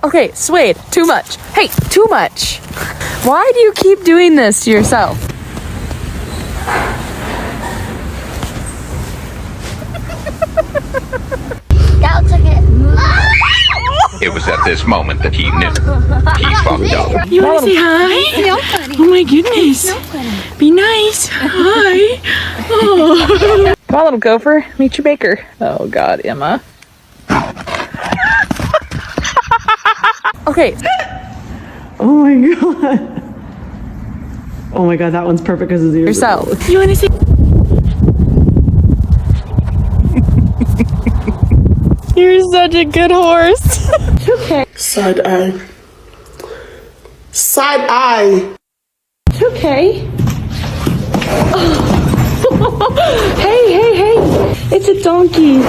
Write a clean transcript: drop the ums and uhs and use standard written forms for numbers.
Okay, Suede, too much. Hey, too much. Why do you keep doing this to yourself? That looks like it. It was at this moment that he knew. He fucked up. You want to say hi? No, funny. Oh my goodness. No, funny. Be nice. Hi. Oh. Come on, little gopher. Meet your baker. Oh, God, Emma. Okay. Oh my god. Oh my god, that one's perfect because his ears. Yourself. You want to say? You're such a good horse. Okay. Side eye. Side eye. Okay. Hey, hey, hey. It's a donkey.